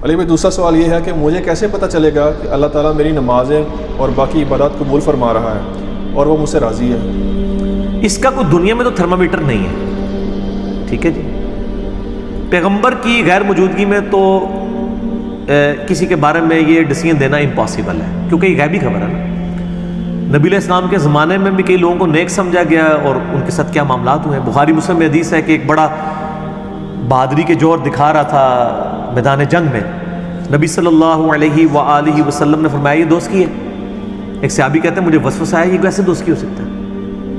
علی بھائی دوسرا سوال یہ ہے کہ مجھے کیسے پتہ چلے گا کہ اللہ تعالیٰ میری نمازیں اور باقی عبادات قبول فرما رہا ہے اور وہ مجھ سے راضی ہے؟ اس کا کوئی دنیا میں تو تھرمامیٹر نہیں ہے، ٹھیک ہے جی۔ پیغمبر کی غیر موجودگی میں تو کسی کے بارے میں یہ ڈیسیژن دینا امپاسبل ہے، کیونکہ یہ غیبی خبر ہے نا۔ نبی علیہ السلام کے زمانے میں بھی کئی لوگوں کو نیک سمجھا گیا اور ان کے ساتھ کیا معاملات ہوئے ہیں۔ بخاری مسلم میں حدیث ہے کہ ایک بڑا بہادری کے جوہر دکھا رہا تھا میدان جنگ میں، نبی صلی اللہ علیہ وآلہ وسلم نے فرمایا یہ دوست کی ہے۔ ایک صحابی کہتے ہیں مجھے وسوسہ آیا یہ کیسے دوست کی ہو سکتا ہے،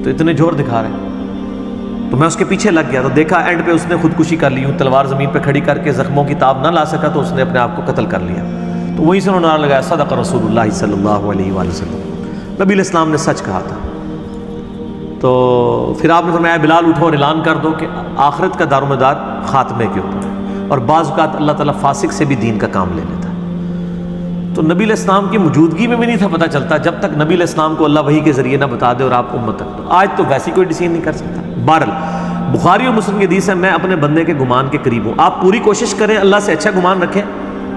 تو اتنے جوہر دکھا رہے ہیں۔ تو میں اس کے پیچھے لگ گیا تو دیکھا اینڈ پہ اس نے خودکشی کر لی، تلوار زمین پہ کھڑی کر کے زخموں کی تاب نہ لا سکا تو اس نے اپنے آپ کو قتل کر لیا۔ تو وہیں سے انہوں نے نعرہ لگایا صدق رسول اللہ صلی اللہ علیہ وآلہ وسلم، نبی علیہ السلام نے سچ کہا تھا۔ تو پھر آپ نے فرمایا بلال اٹھو اور اعلان کر دو کہ آخرت کا دار و مدار خاتمے کے اوپر ہے، اور بعض اوقات اللہ تعالیٰ فاسق سے بھی دین کا کام لے لیتا ہے۔ تو نبی علیہ السلام کی موجودگی میں بھی نہیں تھا پتہ چلتا جب تک نبی علیہ السلام کو اللہ وحی کے ذریعے نہ بتا دے اور آپ امت تک۔ تو آج تو ویسی کوئی ڈیسیژن نہیں کر سکتا۔ بہرحال بخاری اور مسلم کی حدیث ہے میں اپنے بندے کے گمان کے قریب ہوں، آپ پوری کوشش کریں اللہ سے اچھا گمان رکھیں،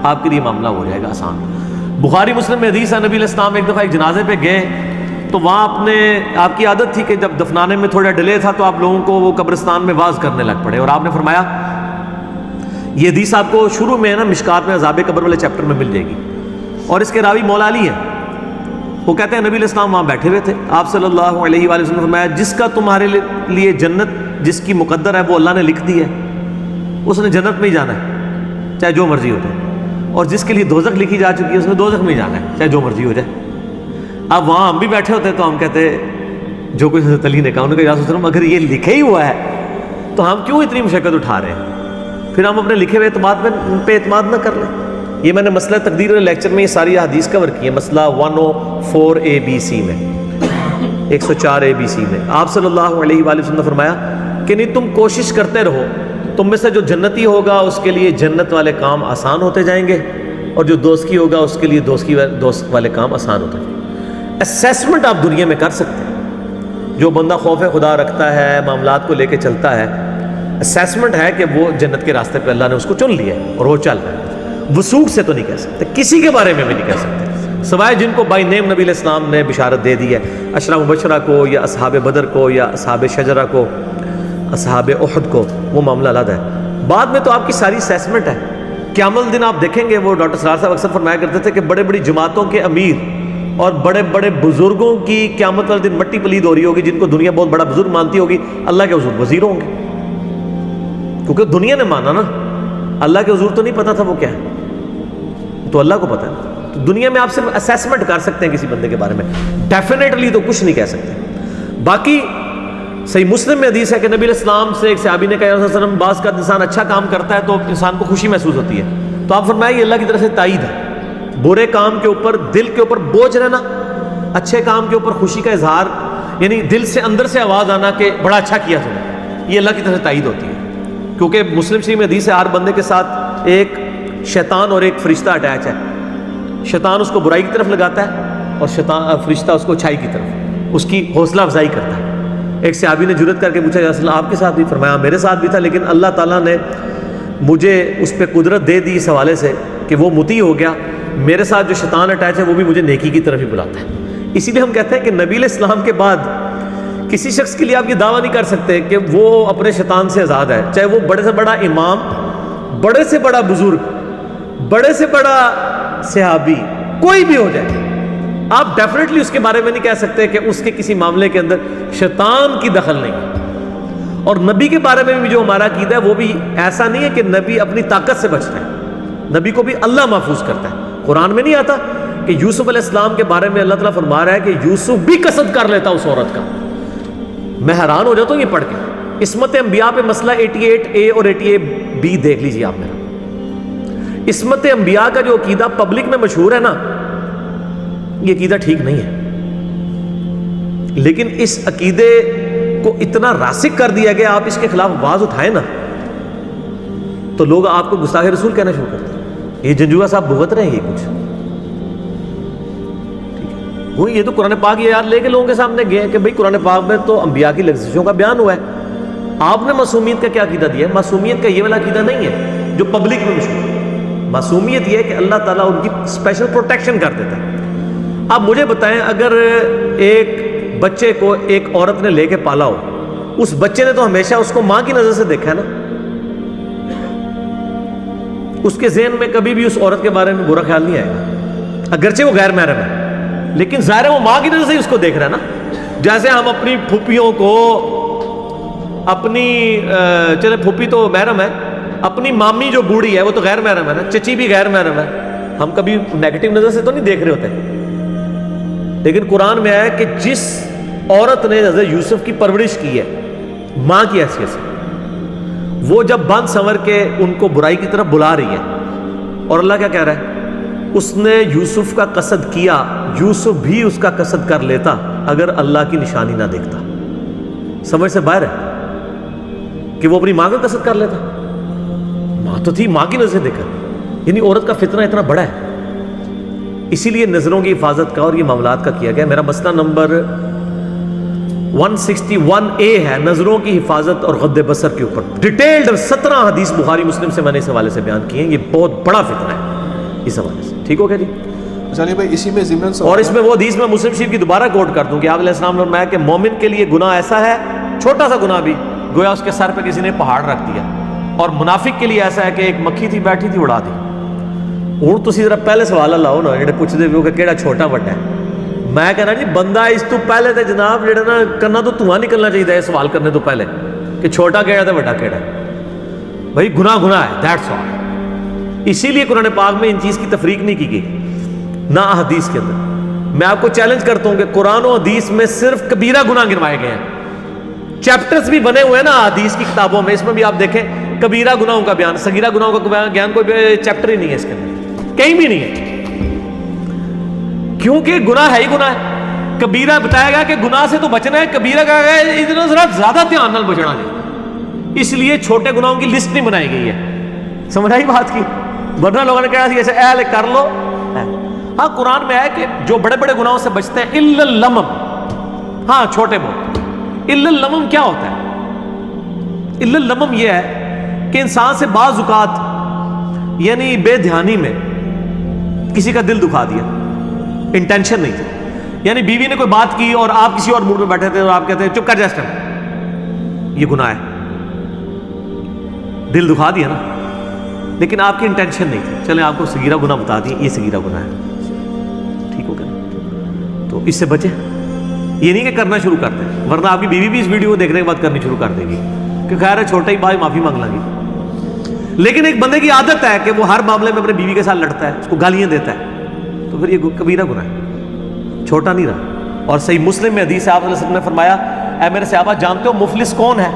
آپ کے لیے معاملہ ہو جائے گا آسان۔ بخاری مسلم میں حدیث ہے نبی علیہ السلام ایک دفعہ ایک جنازے پہ گئے تو وہاں آپ کی عادت تھی کہ جب دفنانے میں تھوڑا ڈیلے تھا تو آپ لوگوں کو وہ قبرستان میں واز کرنے لگ پڑے، اور آپ نے فرمایا یہ حدیث آپ کو شروع میں ہے نا مشکات میں عذاب قبر والے چیپٹر میں مل جائے گی، اور اس کے راوی مولا علی ہیں۔ وہ کہتے ہیں نبی علیہ السلام وہاں بیٹھے ہوئے تھے، آپ صلی اللہ علیہ وآلہ وسلم نے فرمایا جس کا تمہارے لیے جنت جس کی مقدر ہے وہ اللہ نے لکھ دی ہے، اس نے جنت میں ہی جانا ہے چاہے جو مرضی ہو جائے، اور جس کے لیے دوزخ لکھی جا چکی ہے اس نے دوزخ میں ہی جانا ہے چاہے جو مرضی ہو جائے۔ اب وہاں ہم بھی بیٹھے ہوتے تو ہم کہتے جو کچھ حضرت علی نے کہا، انہوں نے کہا یا رسول اللہ اگر یہ لکھا ہی ہوا ہے تو ہم کیوں اتنی مشقت اٹھا رہے ہیں، پھر ہم اپنے لکھے ہوئے اعتماد پہ اعتماد نہ کر لیں۔ یہ میں نے مسئلہ تقدیر والے لیکچر میں یہ ساری حدیث کور کی ہے، مسئلہ 104ABC میں 104ABC میں آپ صلی اللہ علیہ وآلہ وسلم نے فرمایا کہ نہیں تم کوشش کرتے رہو، تم میں سے جو جنتی ہوگا اس کے لیے جنت والے کام آسان ہوتے جائیں گے، اور جو دوست کی ہوگا اس کے لیے دوست والے کام آسان ہوتے ہیں۔ اسیسمنٹ آپ دنیا میں کر سکتے ہیں، جو بندہ خوف خدا رکھتا ہے معاملات کو لے کے چلتا ہے، اسیسمنٹ ہے کہ وہ جنت کے راستے پہ اللہ نے اس کو چن لیا ہے اور وہ چل رہا ہے۔ وثوق سے تو نہیں کہہ سکتے، کسی کے بارے میں بھی نہیں کہہ سکتے سوائے جن کو بائی نیم نبی علیہ السلام نے بشارت دے دی ہے، عشرہ مبشرہ کو یا اصحاب بدر کو یا اصحاب شجرہ کو اصحاب احد کو، وہ معاملہ علیحدہ ہے۔ بعد میں تو آپ کی ساری اسیسمنٹ ہے۔ قیامت دن آپ دیکھیں گے، وہ ڈاکٹر سرار صاحب اکثر فرمایا کرتے تھے کہ بڑے بڑی جماعتوں کے امیر اور بڑے بڑے بزرگوں کی قیامت والے دن مٹی پلید ہو رہی ہوگی، جن کو دنیا بہت بڑا بزرگ مانتی ہوگی، اللہ کے حضور وزیر ہوں گے، کیونکہ دنیا نے مانا نا، اللہ کے حضور تو نہیں پتا تھا وہ کیا ہے، تو اللہ کو پتا ہے۔ تو دنیا میں آپ صرف اسیسمنٹ کر سکتے ہیں کسی بندے کے بارے میں، ڈیفینیٹلی تو کچھ نہیں کہہ سکتے۔ باقی صحیح مسلم میں حدیث ہے کہ نبی علیہ السلام سے ایک صحابی نے کہا یا رسول اللہ صلی اللہ علیہ وسلم بعض کا انسان اچھا کام کرتا ہے تو انسان کو خوشی محسوس ہوتی ہے، تو آپ فرمائیں یہ اللہ کی طرف سے تائید ہے۔ برے کام کے اوپر دل کے اوپر بوجھ رہنا، اچھے کام کے اوپر خوشی کا اظہار، یعنی دل سے اندر سے آواز آنا کہ بڑا اچھا کیا تم نے، یہ اللہ کی طرف سے تائید ہوتی ہے۔ کیونکہ مسلم شریف میں حدیث ہے ہر بندے کے ساتھ ایک شیطان اور ایک فرشتہ اٹیچ ہے، شیطان اس کو برائی کی طرف لگاتا ہے اور فرشتہ اس کو اچھائی کی طرف، اس کی حوصلہ افزائی کرتا ہے۔ ایک صحابی نے جرأت کر کے پوچھا یا رسول اللہ آپ کے ساتھ بھی؟ فرمایا میرے ساتھ بھی تھا، لیکن اللہ تعالیٰ نے مجھے اس پہ قدرت دے دی اس حوالے سے کہ وہ مطیع ہو گیا، میرے ساتھ جو شیطان اٹیچ ہے وہ بھی مجھے نیکی کی طرف ہی بلاتا ہے۔ اسی لیے ہم کہتے ہیں کہ نبی علیہ السلام کے بعد کسی شخص کے لیے آپ یہ دعویٰ نہیں کر سکتے کہ وہ اپنے شیطان سے آزاد ہے، چاہے وہ بڑے سے بڑا امام، بڑے سے بڑا بزرگ، بڑے سے بڑا صحابی، کوئی بھی ہو جائے، آپ ڈیفینیٹلی اس کے بارے میں نہیں کہہ سکتے کہ اس کے کسی معاملے کے اندر شیطان کی دخل نہیں ہے۔ اور نبی کے بارے میں بھی جو ہمارا عقیدہ ہے وہ بھی ایسا نہیں ہے کہ نبی اپنی طاقت سے بچتا ہے، نبی کو بھی اللہ محفوظ کرتا ہے۔ قرآن میں نہیں آتا کہ یوسف علیہ السلام کے بارے میں اللہ تعالیٰ فرما رہا ہے کہ یوسف بھی قصد کر لیتا اس عورت کا۔ میں حیران ہو جاتا ہوں یہ پڑھ کے۔ عصمت انبیاء پہ مسئلہ 88A اور 88B دیکھ لیجیے آپ میرا۔ عصمت انبیاء کا جو عقیدہ پبلک میں مشہور ہے نا، یہ عقیدہ ٹھیک نہیں ہے، لیکن اس عقیدے کو اتنا راسخ کر دیا گیا، آپ اس کے خلاف آواز اٹھائیں نا تو لوگ آپ کو گستاخ رسول کہنا شروع کرتے ہیں۔ یہ جنجوعہ صاحب بھگت رہے ہیں یہ کچھ، وہ یہ تو قرآن پاک یہ یاد لے کے لوگوں کے سامنے گئے کہ بھئی قرآن پاک میں تو انبیاء کی لغزشوں کا بیان ہوا ہے، آپ نے معصومیت کا کیا عقیدہ دیا ہے؟ معصومیت کا یہ والا عقیدہ نہیں ہے جو پبلک میں مشہور ہے۔ معصومیت یہ ہے کہ اللہ تعالیٰ ان کی اسپیشل پروٹیکشن کر دیتا ہے. اب مجھے بتائیں اگر ایک بچے کو ایک عورت نے لے کے پالا ہو, اس بچے نے تو ہمیشہ اس کو ماں کی نظر سے دیکھا ہے نا, اس کے ذہن میں کبھی بھی اس عورت کے بارے میں برا خیال نہیں آئے گا, اگرچہ وہ غیر محرم ہے, لیکن ظاہر ہے وہ ماں کی نظر سے ہی اس کو دیکھ رہا ہے نا. جیسے ہم اپنی پھوپھیوں کو اپنی چلے پھوپھی تو محرم ہے, اپنی مامی جو بوڑھی ہے وہ تو غیر محرم ہے نا, چچی بھی غیر محرم ہے, ہم کبھی نیگیٹو نظر سے تو نہیں دیکھ رہے ہوتے. لیکن قرآن میں آیا کہ جس عورت نے حضرت یوسف کی پرورش کی ہے ماں کی حیثیت سے, وہ جب بند سنور کے ان کو برائی کی طرف بلا رہی ہے, اور اللہ کیا کہہ رہا ہے, اس نے یوسف کا قصد کیا, یوسف بھی اس کا قصد کر لیتا اگر اللہ کی نشانی نہ دیکھتا. سمجھ سے باہر ہے کہ وہ اپنی ماں کا قصد کر لیتا, ماں تو تھی, ماں کی نظر سے دیکھا. یعنی عورت کا فتنہ اتنا بڑا ہے, اسی لیے نظروں کی حفاظت کا اور یہ معاملات کا کیا گیا. میرا مسئلہ نمبر 161A ہے, نظروں کی حفاظت اور غض بصر کے اوپر ڈیٹیلڈ 17 حدیث بخاری مسلم سے میں نے اس حوالے سے بیان کی ہیں. یہ بہت بڑا فتنہ ہے اس حوالے سے. ٹھیک ہو گیا جی. چلیے بھائی, اسی میں ضمن اور اس میں وہ حدیث میں مسلم شریف کی دوبارہ کوٹ کر دوں کہ آپ علیہ السلام نے فرمایا کہ مومن کے لیے گناہ ایسا ہے, چھوٹا سا گناہ بھی گویا اس کے سر پہ کسی نے پہاڑ رکھ دیا, اور منافق کے لیے ایسا ہے کہ ایک مکھی تھی بیٹھی تھی اڑا دی. ہوں تسی ذرا پہلے سوال لاؤ نا جڑے پوچھتے بھی ہو کہ کیڑا چھوٹا وڈا ہے. میں کہنا جی بندہ اس تو پہلے تے جناب جڑا نا کرنا تو دھواں نکلنا چاہیے سوال کرنے تو پہلے کہ چھوٹا کیڑا تے وڈا کیڑا ہے. بھائی گناہ گناہ ہے, دیٹس آل. اسی لیے قرآن پاک میں ان چیز کی تفریق نہیں کی گئی نہ حدیث کے اندر. میں آپ کو چیلنج کرتا ہوں کہ قرآن و حدیث میں صرف کبیرہ گناہ گنوائے گئے ہیں, چیپٹرز بھی بنے ہوئے ہیں نا حدیث کی کتابوں میں, اس میں بھی آپ دیکھیں کبیرہ گناہوں کا بیان, صغیرہ گناہوں کا بیان, کوئی چیپٹر ہی نہیں ہے اس کے اندر, کہیں بھی نہیں ہے. کیونکہ گناہ ہے ہی گناہ ہے. کبیرہ بتایا گیا کہ گناہ سے تو بچنا ہے, کبیرہ کہا گیا ہے اتنا ذرا زیادہ دھیان نال بچنا ہے, اس لیے چھوٹے گناہوں کی لسٹ نہیں بنائی گئی ہے. سمجھ آئی بات کی؟ ورنہ لوگوں نے کہا ایسے اہل کر لو. ہاں قرآن میں ہے کہ جو بڑے بڑے گناہوں سے بچتے ہیں الا اللمم, ہاں چھوٹے بہت. الا اللمم کیا ہوتا ہے؟ الا اللمم یہ ہے کہ انسان سے بعض اوقات یعنی بے دھیانی میں کسی کا دل دکھا دیا, انٹینشن نہیں تھی. یعنی بیوی نے کوئی بات کی اور آپ کسی اور موڈ میں بیٹھے تھے اور آپ کہتے ہیں چپ کر جا اس ٹائم, یہ گناہ ہے. دل دکھا دیا نا, لیکن آپ کی انٹینشن نہیں تھی. چلیں آپ کو صغیرہ گناہ بتا دیں, یہ صغیرہ گناہ ہے. ٹھیک ہو گیا؟ تو اس سے بچیں. یہ نہیں کہ کرنا شروع کر دیں, ورنہ آپ کی بیوی بھی اس ویڈیو کو دیکھنے کے بعد کرنی شروع کر دے گی کہ خیر ہے چھوٹا ہی بھائی معافی مانگ لیں گی. لیکن ایک بندے کی عادت ہے کہ وہ ہر معاملے میں اپنے بیوی کے ساتھ لڑتا ہے, اس کو گالیاں دیتا ہے, تو پھر یہ کبیرہ گناہ ہے, چھوٹا نہیں رہا. اور صحیح مسلم میں حدیث آپ علیہ وسلم نے فرمایا اے میرے صحابہ جانتے ہو مفلس کون ہے؟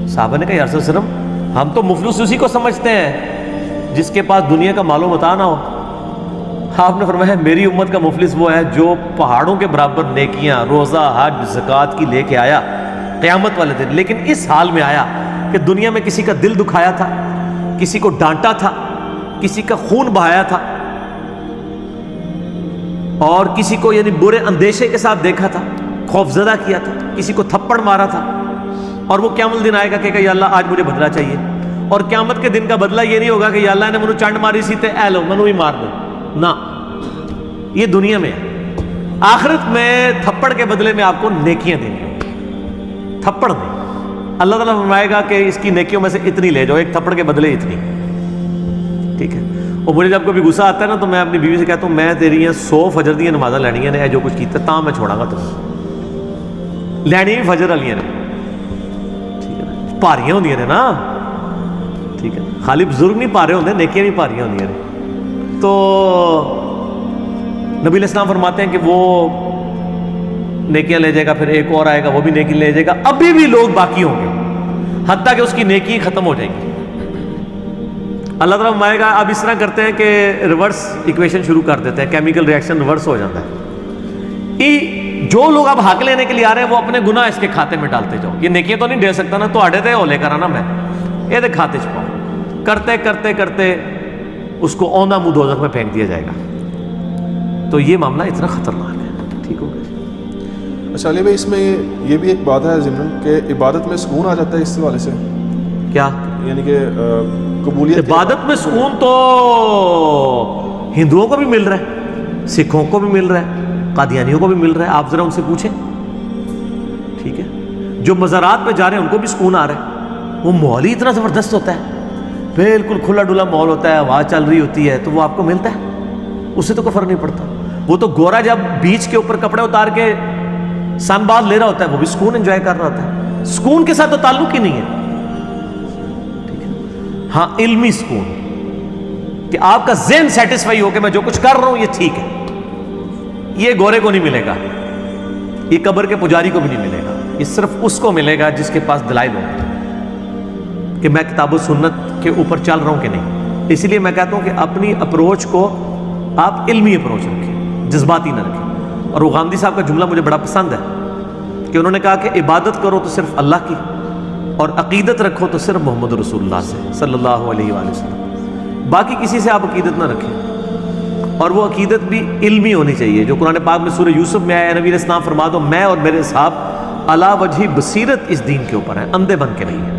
صحابہ نے کہا یا رسول اللہ علیہ وسلم ہم تو مفلس اسی کو سمجھتے ہیں جس کے پاس دنیا کا مال و متاع نہ ہو. آپ نے فرمایا میری امت کا مفلس وہ ہے جو پہاڑوں کے برابر نیکیاں, روزہ, حج, زکوٰۃ کی لے کے آیا قیامت والے دن, لیکن اس حال میں آیا کہ دنیا میں کسی کا دل دکھایا تھا, کسی کو ڈانٹا تھا, کسی کا خون بہایا تھا, اور کسی کو یعنی برے اندیشے کے ساتھ دیکھا تھا, خوف زدہ کیا تھا, کسی کو تھپڑ مارا تھا, اور وہ قیامت دن آئے گا کہ یا اللہ آج مجھے بدلہ چاہیے. اور قیامت کے دن کا بدلہ یہ نہیں ہوگا کہ یا اللہ نے منو چانڈ ماری سی تے اے لو منو ہی مار دو, نہ, یہ دنیا میں ہے. آخرت میں تھپڑ کے بدلے میں آپ کو نیکیاں دیں گے, تھپڑ نہیں. اللہ تعالیٰ فرمائے گا کہ اس کی نیکیوں میں سے اتنی لے جاؤ, ایک تھپڑ کے بدلے اتنی. ٹھیک ہے. اور مجھے جب کبھی غصہ آتا ہے نا تو میں اپنی بیوی سے کہتا ہوں میں تیری 100 فجر دیا نمازاں لینی ہیں, جو کچھ کیتا تاں میں چھوڑا گا تمہیں, لینی بھی فجر والیاں نے. ٹھیک ہے, پاریاں ہوندیاں نے نا. ٹھیک ہے, خالی بزرگ نہیں پارے ہوندے, نیکیاں بھی پاریاں ہوندیاں نے. تو نبی علیہ السلام فرماتے ہیں کہ وہ نیکیاں لے جائے گا, پھر ایک اور آئے گا وہ بھی نیکی لے جائے گا, ابھی بھی لوگ باقی ہوں گے حتیٰ کہ اس کی نیکی ختم ہو جائے گی. اللہ تعالیٰ فرمائے گا اب اس طرح کرتے ہیں کہ ریورس ایکویشن شروع کر دیتے ہیں, کیمیکل ریئیکشن ریورس ہو جاتا ہے. جو لوگ اب حق لینے کے لیے آ رہے ہیں وہ اپنے گناہ اس کے کھاتے میں ڈالتے جاؤ. یہ نیکیاں تو نہیں دے سکتا نا, تو آڑے تے ہو لے کر آنا میں یہ دے کھاتے چھپاؤ, کرتے کرتے کرتے اس کو اوندھا منہ دوزخ میں پھینک دیا جائے گا. تو یہ معاملہ اتنا خطرناک ہے. ٹھیک ہو گیا؟ اچھا علی بھائی, اس میں یہ بھی ایک بات ہے ضمن کہ عبادت میں سکون آ جاتا ہے اس حوالے سے. کیا؟ یعنی کہ قبولیت کے عبادت میں سکون تو ہندوؤں کو بھی مل رہا ہے، سکھوں کو بھی مل رہا ہے، قادیانیوں کو بھی مل رہا ہے، آپ ذرا ان سے پوچھیں، ٹھیک ہے؟ جو مزارات پہ جا رہے ہیں ان کو بھی سکون آ رہا ہے، وہ ماحول ہی اتنا زبردست ہوتا ہے، بالکل کھلا ڈلا ماحول ہوتا ہے، ہوا چل رہی ہوتی ہے، تو وہ آپ کو ملتا ہے، اس سے تو کوئی فرق نہیں پڑتا۔ وہ تو گورا جب بیچ کے اوپر کپڑے اتار کے سن باز لے رہا ہوتا ہے، وہ بھی سکون انجوائے کر رہا ہوتا ہے، سکون کے ساتھ تو تعلق ہی نہیں ہے، ٹھیک ہے؟ ہاں علمی سکون کہ آپ کا ذہن سیٹسفائی ہو کہ میں جو کچھ کر رہا ہوں یہ ٹھیک ہے، یہ گورے کو نہیں ملے گا، یہ قبر کے پجاری کو بھی نہیں ملے گا، یہ صرف اس کو ملے گا جس کے پاس دلائل ہوں کہ میں کتاب و سنت کے اوپر چل رہا ہوں کہ نہیں۔ اسی لیے میں کہتا ہوں کہ اپنی اپروچ کو آپ علمی اپروچ رکھیں، جذباتی نہ رکھیں۔ اور وہ گاندھی صاحب کا جملہ مجھے بڑا پسند ہے کہ انہوں نے کہا کہ عبادت کرو تو صرف اللہ کی، اور عقیدت رکھو تو صرف محمد رسول اللہ سے صلی اللہ علیہ وآلہ وسلم، باقی کسی سے آپ عقیدت نہ رکھیں۔ اور وہ عقیدت بھی علمی ہونی چاہیے، جو قرآن پاک میں سورہ یوسف میں آیا ہے، نبی علیہ السلام فرما دو میں اور میرے صحاب علی وجہ بصیرت اس دین کے اوپر ہیں، اندھے بن کے نہیں ہیں۔